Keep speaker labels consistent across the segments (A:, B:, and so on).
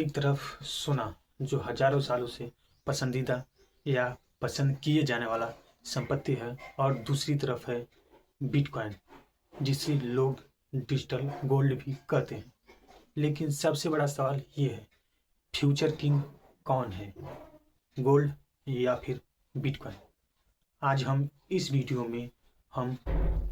A: एक तरफ सोना जो हजारों सालों से पसंदीदा या पसंद किए जाने वाला संपत्ति है और दूसरी तरफ है बिटकॉइन जिसे लोग डिजिटल गोल्ड भी कहते हैं। लेकिन सबसे बड़ा सवाल ये है, फ्यूचर किंग कौन है, गोल्ड या फिर बिटकॉइन? आज हम इस वीडियो में हम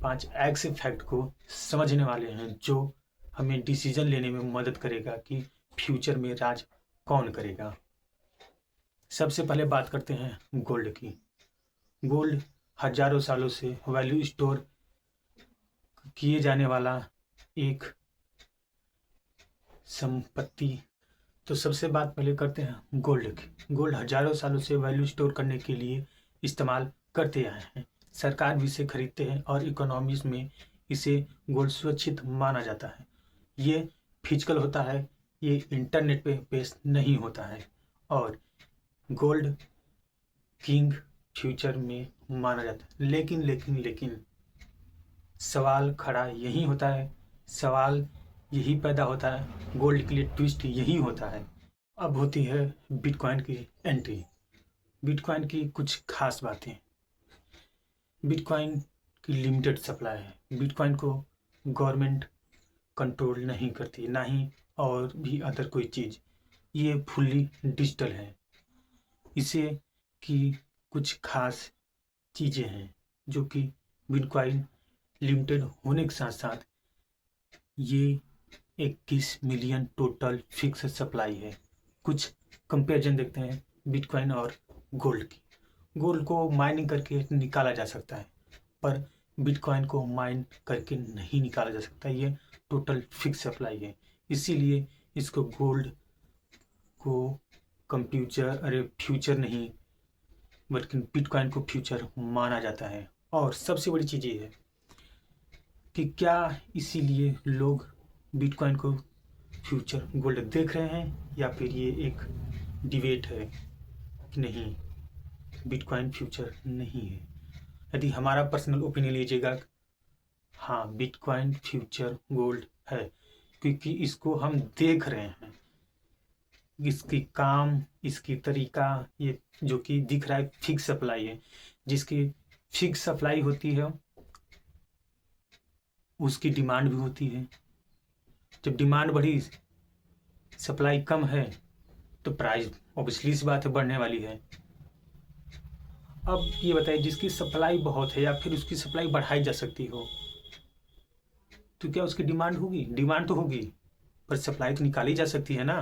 A: 5 ऐसे फैक्ट को समझने वाले हैं जो हमें डिसीजन लेने में मदद करेगा कि फ्यूचर में राज कौन करेगा। सबसे पहले बात करते हैं गोल्ड की। गोल्ड हजारों सालों से वैल्यू स्टोर किए जाने वाला एक संपत्ति। तो सबसे बात पहले करते हैं गोल्ड की। गोल्ड हजारों सालों से वैल्यू स्टोर करने के लिए इस्तेमाल करते आए हैं। सरकार भी इसे खरीदते हैं और इकोनॉमीज में इसे गोल्ड सुरक्षित माना जाता है। ये फिजिकल होता है, ये इंटरनेट पे बेस्ड नहीं होता है और गोल्ड किंग फ्यूचर में माना जाता है। लेकिन सवाल खड़ा यही होता है, सवाल यही पैदा होता है, गोल्ड के लिए ट्विस्ट यही होता है। अब होती है बिटकॉइन की एंट्री। बिटकॉइन की कुछ खास बातें। बिटकॉइन की लिमिटेड सप्लाई है। बिटकॉइन को गवर्नमेंट कंट्रोल नहीं करती, ना ही और भी अदर कोई चीज़। ये फुल्ली डिजिटल है। इसे की कुछ खास चीज़ें हैं जो कि बिटकॉइन लिमिटेड होने के साथ साथ ये 21 मिलियन टोटल फिक्स सप्लाई है। कुछ कंपेरिजन देखते हैं बिटकॉइन और गोल्ड की। गोल्ड को माइनिंग करके निकाला जा सकता है पर बिटकॉइन को माइन करके नहीं निकाला जा सकता। ये टोटल फिक्स सप्लाई है, इसीलिए इसको गोल्ड को फ्यूचर नहीं बल्कि बिटकॉइन को फ्यूचर माना जाता है। और सबसे बड़ी चीज़ ये है कि क्या इसीलिए लोग बिटकॉइन को फ्यूचर गोल्ड देख रहे हैं या फिर ये एक डिबेट है कि नहीं बिटकॉइन फ्यूचर नहीं है। यदि हमारा पर्सनल ओपिनियन लीजिएगा, हाँ बिटकॉइन फ्यूचर गोल्ड है, क्योंकि इसको हम देख रहे हैं, इसकी काम, इसकी तरीका, ये जो कि दिख रहा है फिक्स सप्लाई है। जिसकी फिक्स सप्लाई होती है उसकी डिमांड भी होती है। जब डिमांड बढ़ी, सप्लाई कम है तो प्राइस ऑब्वियसली सी बात है बढ़ने वाली है। अब ये बताइए, जिसकी सप्लाई बहुत है या फिर उसकी सप्लाई बढ़ाई जा सकती हो तो क्या उसकी डिमांड होगी? डिमांड तो होगी पर सप्लाई तो निकाली जा सकती है ना।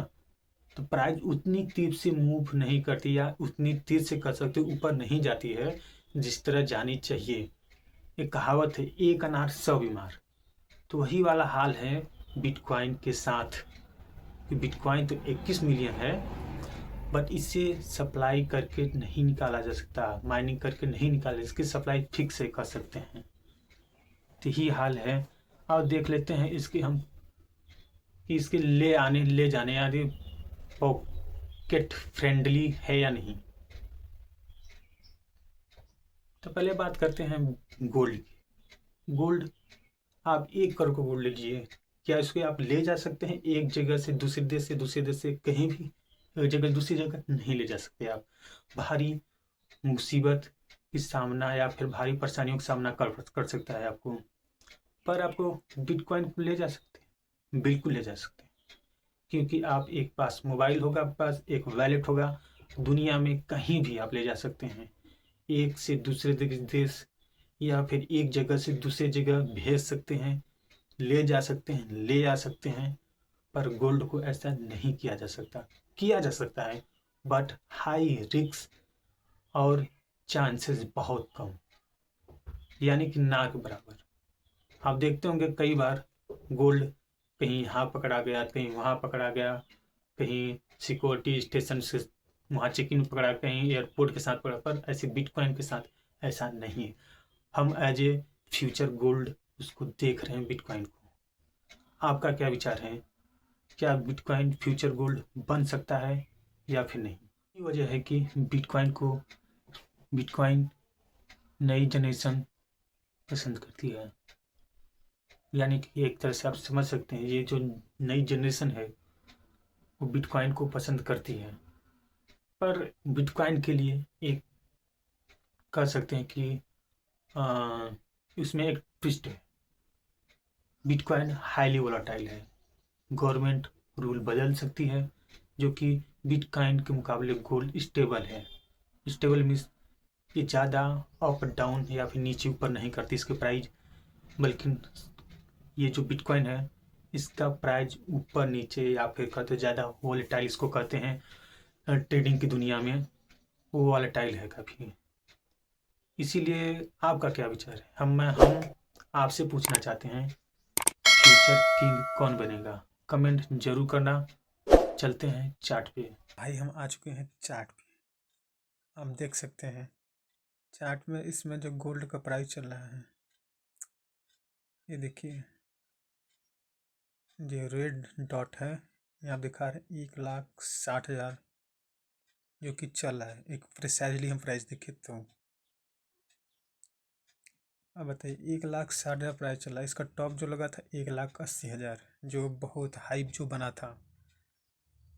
A: तो प्राइस उतनी तेज से मूव नहीं करती या उतनी तेज से कर सकते ऊपर नहीं जाती है जिस तरह जानी चाहिए। एक कहावत है, एक अनार 100 बीमार। तो वही वाला हाल है बिटकॉइन के साथ। बिटकॉइन तो 21 मिलियन है बट इसे सप्लाई करके नहीं निकाला जा सकता, माइनिंग करके नहीं निकाला, इसकी सप्लाई फिक्स से कर सकते हैं। तो यही हाल है। और देख लेते हैं इसकी हम कि इसके ले जाने यानी पॉकेट फ्रेंडली है या नहीं। तो पहले बात करते हैं गोल्ड की। गोल्ड, आप 1 करोड़ को गोल्ड लीजिए, क्या इसको आप ले जा सकते हैं एक जगह से दूसरे देश से, दूसरे देश से कहीं भी एक जगह दूसरी जगह नहीं ले जा सकते आप। भारी मुसीबत की सामना या फिर भारी परेशानियों का सामना कर सकता है आपको। पर आपको बिटकॉइन को ले जा सकते हैं, बिल्कुल ले जा सकते हैं। क्योंकि आप एक पास मोबाइल होगा, आपके पास एक वैलेट होगा, दुनिया में कहीं भी आप ले जा सकते हैं। एक से दूसरे देश या फिर एक जगह से दूसरे जगह भेज सकते हैं, ले जा सकते हैं, ले आ सकते हैं। पर गोल्ड को ऐसा नहीं किया जा सकता। किया जा सकता है बट हाई रिस्क और चांसेस बहुत कम, यानी कि ना के बराबर। आप देखते होंगे कई बार गोल्ड कहीं यहाँ पकड़ा गया, कहीं वहाँ पकड़ा गया, कहीं सिक्योरिटी स्टेशन से वहाँ चेकिंग पकड़ा, कहीं एयरपोर्ट के साथ पकड़ा। पर ऐसे बिटकॉइन के साथ ऐसा नहीं है। हम एज ए फ्यूचर गोल्ड उसको देख रहे हैं बिटकॉइन को। आपका क्या विचार है, क्या बिटकॉइन फ्यूचर गोल्ड बन सकता है या फिर नहीं? ये वजह है कि बिटकॉइन नई जनरेशन पसंद करती है। यानी कि एक तरह से आप समझ सकते हैं ये जो नई जनरेशन है वो बिटकॉइन को पसंद करती है। पर बिटकॉइन के लिए एक कह सकते हैं कि इसमें एक ट्विस्ट है। बिटकॉइन हाईली वोलाटाइल है। गवर्नमेंट रूल बदल सकती है, जो कि बिटकॉइन के मुकाबले गोल्ड स्टेबल है। स्टेबल मीन्स ये ज़्यादा अप डाउन या फिर नीचे ऊपर नहीं करती इसके प्राइस, बल्कि ये जो बिटकॉइन है इसका प्राइस ऊपर नीचे या फिर कहते ज़्यादा वोलेटाइल इसको कहते हैं ट्रेडिंग की दुनिया में, वो वोलेटाइल है काफ़ी। इसीलिए आपका क्या विचार है? हम आपसे पूछना चाहते हैं, फ्यूचर किंग कौन बनेगा? कमेंट जरूर करना। चलते हैं चार्ट पे। भाई हम आ चुके हैं चार्ट पे। आप देख सकते हैं चार्ट में इसमें जो गोल्ड का प्राइस चल रहा है, ये देखिए, जो रेड डॉट है यहाँ दिखा रहे 1,60,000 जो कि चल रहा है। एक प्रिसाइजली हम प्राइस देखे तो अब बताइए 1,60,000 प्राइस चल रहा है। इसका टॉप जो लगा था 1,80,000, जो बहुत हाइप जो बना था।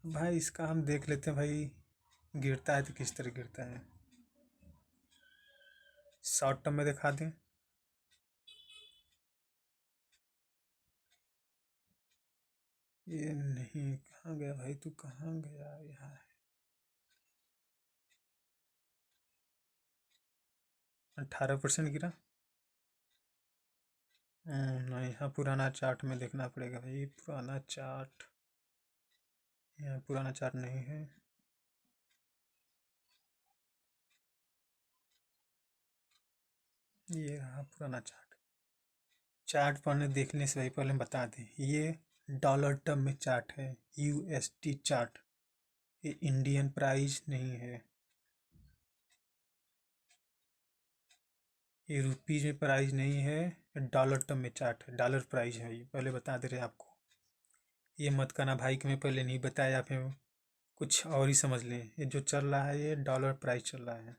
A: भाई इसका हम देख लेते हैं भाई गिरता है तो किस तरह गिरता है। शॉर्ट टर्म में दिखा दें। ये नहीं, कहाँ गया भाई, तू कहाँ गया? यहाँ 18% गिरा। नहीं, यहाँ पुराना चार्ट में देखना पड़ेगा भाई, पुराना चार्ट। यहाँ पुराना चार्ट नहीं है। ये रहा पुराना चार्ट। चार्ट पढ़ने देखने से भाई पहले बता दें, ये डॉलर टर्म में चार्ट है, यूएसटी चार्ट। ये इंडियन प्राइस नहीं है। ये रुपीज में प्राइस नहीं है, डॉलर टर्म में चार्ट है, डॉलर प्राइस है। ये पहले बता दे रहे हैं आपको। ये मत करना भाई कि मैं पहले नहीं बताया, फिर कुछ और ही समझ लें। ये जो चल रहा है ये डॉलर प्राइस चल रहा है।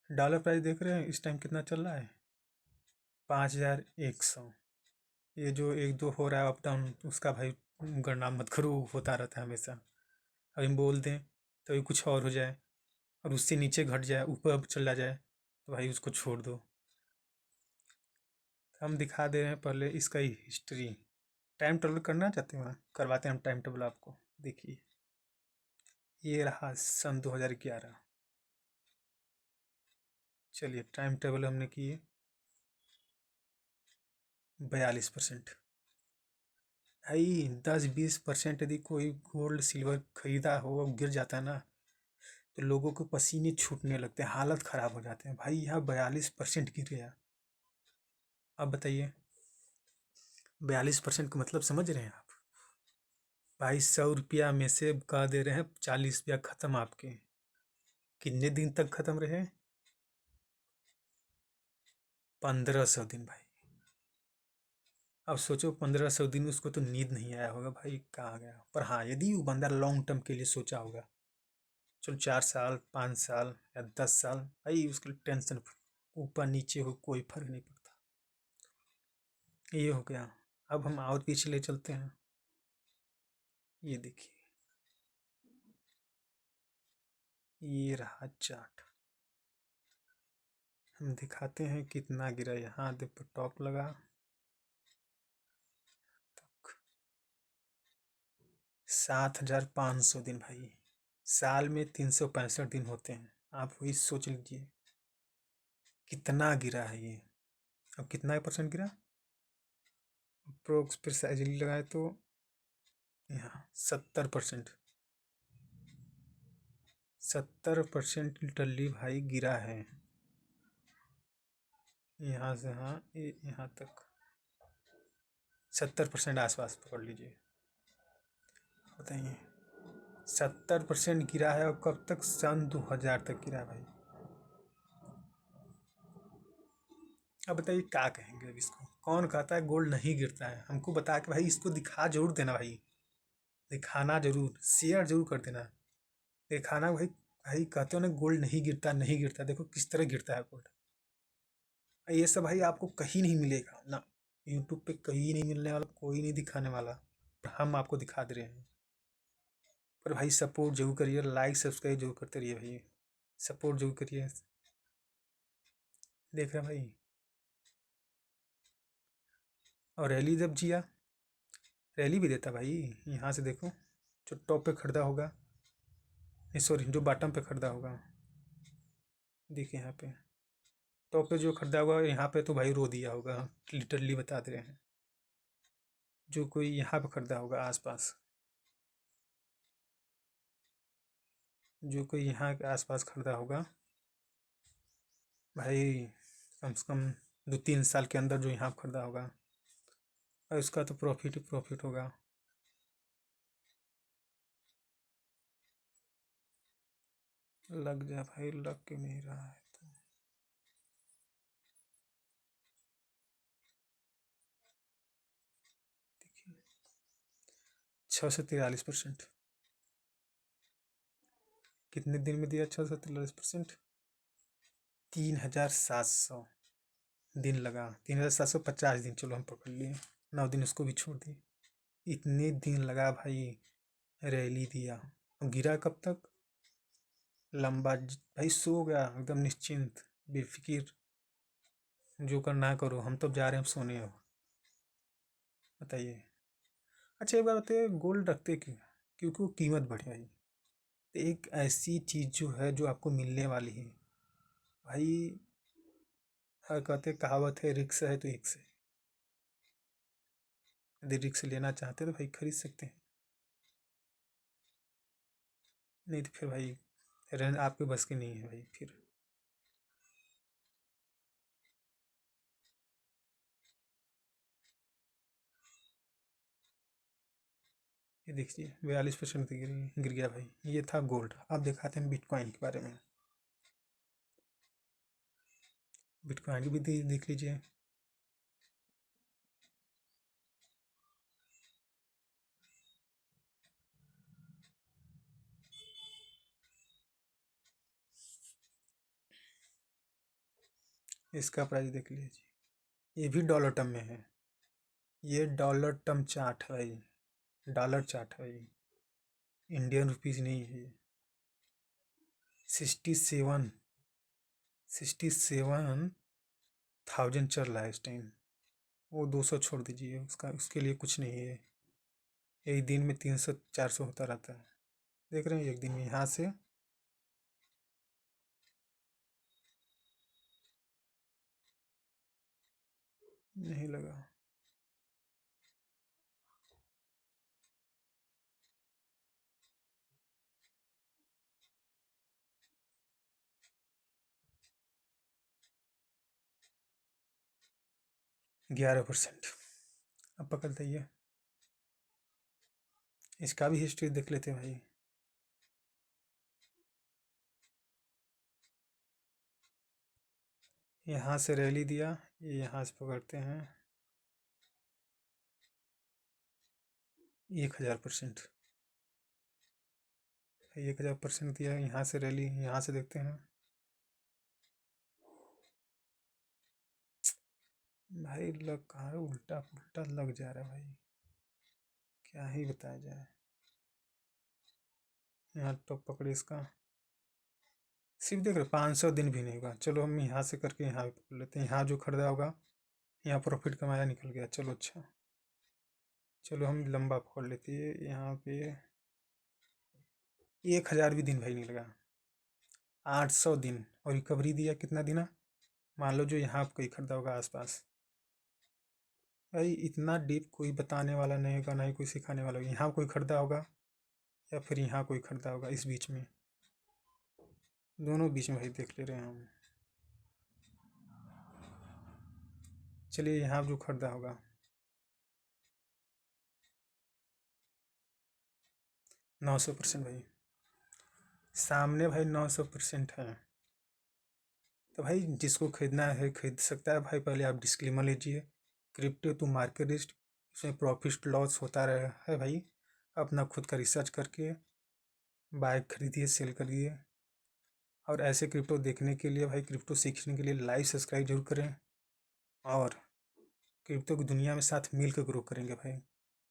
A: डॉलर प्राइस देख रहे हैं इस टाइम कितना चल रहा है? 5,100। ये जो एक दो हो रहा है अप डाउन, उसका भाई गणना मत करो, होता रहता है हमेशा। अभी हम बोल दें तो ये कुछ और हो जाए, और उससे नीचे घट जाए, ऊपर चला जाए, तो भाई उसको छोड़ दो। हम दिखा दे रहे हैं पहले इसका ही हिस्ट्री। टाइम टेबल करना चाहते हैं, करवाते हैं हम टाइम टेबल आपको। देखिए ये रहा सन 2011। चलिए टाइम टेबल हमने किए 42%। भाई 10-20% यदि कोई गोल्ड सिल्वर खरीदा हो और गिर जाता है ना, तो लोगों को पसीने छूटने लगते हैं, हालत ख़राब हो जाते हैं। भाई यहाँ 42% गिर गया। अब बताइए 42% का मतलब समझ रहे हैं आप? भाई 100 रुपया में से कह दे रहे हैं 40 रुपया ख़त्म आपके। कितने दिन तक ख़त्म रहे? 1500 दिन भाई। अब सोचो 1500 दिन उसको तो नींद नहीं आया होगा भाई, कहाँ गया। पर हाँ, यदि वो बंदा लॉन्ग टर्म के लिए सोचा होगा, चलो 4 साल 5 साल या 10 साल, भाई उसके लिए टेंशन ऊपर नीचे हो कोई फर्क नहीं पड़ता। ये हो गया। अब हम और पीछे ले चलते हैं। ये देखिए, ये रहा चार्ट। हम दिखाते हैं कितना गिरा। यहाँ देखो टॉप लगा तक 7,500 दिन भाई। साल में 365 दिन होते हैं, आप वही सोच लीजिए कितना गिरा है ये। अब कितना परसेंट गिरा? अप्रोक्स प्रिसाइजली लगाए तो यहाँ 70%। 70% लिटरली भाई गिरा है। यहाँ से हाँ, ये यहाँ तक 70% आसपास पकड़ लीजिए। बताइए 70% गिरा है, और कब तक? सन 2000 तक गिरा भाई। अब बताइए क्या कहेंगे अब इसको? कौन कहता है गोल्ड नहीं गिरता है? हमको बता के भाई इसको दिखा जरूर देना भाई, दिखाना जरूर, शेयर जरूर कर देना, दिखाना भाई। भाई कहते हो ना गोल्ड नहीं गिरता, नहीं गिरता, देखो किस तरह गिरता है गोल्ड। ये सब भाई आपको कहीं नहीं मिलेगा ना, यूट्यूब पे कहीं नहीं मिलने वाला, कोई नहीं दिखाने वाला। हम आपको दिखा दे रहे हैं। पर भाई सपोर्ट जरूर करिए, लाइक सब्सक्राइब जरूर करते रहिए भाई, सपोर्ट जरूर करिए। देख रहे हैं भाई। और रैली जब जिया, रैली भी देता भाई। यहाँ से देखो, जो टॉप पे खरीदा होगा, नहीं सॉरी, जो बॉटम पे खरीदा होगा, देखिए यहाँ पे टॉप पे जो खरीदा होगा, यहाँ पे तो भाई रो दिया होगा, लिटरली बता दे रहे हैं। जो कोई यहाँ पे खरीदा होगा आसपास, जो कोई यहाँ के आसपास खरीदा होगा भाई, कम से कम 2-3 साल के अंदर जो यहाँ खरीदा होगा, और उसका तो प्रॉफिट ही प्रॉफिट होगा। लग जा भाई, लग क्यों नहीं रहा है तो। देखिए 643%। कितने दिन में दिया 643%? 3700 दिन लगा, 3750 दिन, चलो हम पकड़ लिए, 9 दिन उसको भी छोड़ दिए। इतने दिन लगा भाई, रैली दिया, गिरा कब तक? लंबा भाई सो गया एकदम निश्चिंत, बेफिक्र, जो करना है करो, हम तो जा रहे हैं सोने अब। बताइए। अच्छा एक बार बताइए, गोल्ड रखते क्यों? क्योंकि वो कीमत बढ़े भाई। तो एक ऐसी चीज़ जो है, जो आपको मिलने वाली है भाई, हाँ कहते कहावत है, रिक्स है तो हिक्स है। यदि रिक्स लेना चाहते हैं तो भाई खरीद सकते हैं, नहीं तो फिर भाई रहना आपके बस की नहीं है भाई फिर। ये देखिए 42% गिर गया भाई। ये था गोल्ड। अब दिखाते हैं बिटकॉइन के बारे में। बिटकॉइन की भी देख लीजिए। इसका प्राइस देख लीजिए, ये भी डॉलर टर्म में है। ये डॉलर टर्म चार्ट है भाई, डॉलर चार्ट है भाई, इंडियन रुपीज़ नहीं है। 67,000 चल रहा है इस टाइम। वो 200 छोड़ दीजिए, उसका उसके लिए कुछ नहीं है। एक दिन में 300-400 होता रहता है। देख रहे हैं, एक दिन में यहाँ से नहीं लगा। %11। अब पकड़ दइए। इसका भी हिस्ट्री देख लेते हैं भाई। यहाँ से रैली दिया, ये यहाँ से पकड़ते हैं 1000%। 1000% दिया, यहाँ से रैली, यहाँ से देखते हैं भाई, लग कहाँ है, उल्टा पुल्टा लग जा रहा है भाई, क्या ही बताया जाए। यहाँ टॉप पकड़े इसका, सिर्फ देख रहे 500 दिन भी नहीं हुआ। चलो हम यहाँ से करके यहाँ भी पकड़ लेते हैं, यहाँ जो खरीदा होगा, यहाँ प्रॉफिट कमाया, निकल गया, चलो अच्छा। चलो हम लंबा पकड़ लेते हैं, यहाँ पे 1000 भी दिन भाई नहीं लगा, 800 दिन। और रिकवरी दिया कितना दिन? मान लो जो यहाँ कोई खरीदा होगा आसपास, भाई इतना डीप कोई बताने वाला नहीं होगा, ना ही कोई सिखाने वाला होगा। यहाँ कोई खरीदा होगा, या फिर यहाँ कोई खरीदा होगा, इस बीच में, दोनों बीच में भाई देख ले रहे हैं हम। चलिए यहाँ जो खरीदा होगा 900% भाई, सामने भाई 900% है। तो भाई जिसको खरीदना है खरीद सकता है भाई। पहले आप डिस्क्लेमर लीजिए, क्रिप्टो टू मार्केट रिस्क, इसमें प्रॉफिट लॉस होता रहा है भाई। अपना खुद का रिसर्च करके बाय खरीदिए, सेल करिए। और ऐसे क्रिप्टो देखने के लिए भाई, क्रिप्टो सीखने के लिए लाइव सब्सक्राइब जरूर करें, और क्रिप्टो की दुनिया में साथ मिल कर ग्रो करेंगे भाई।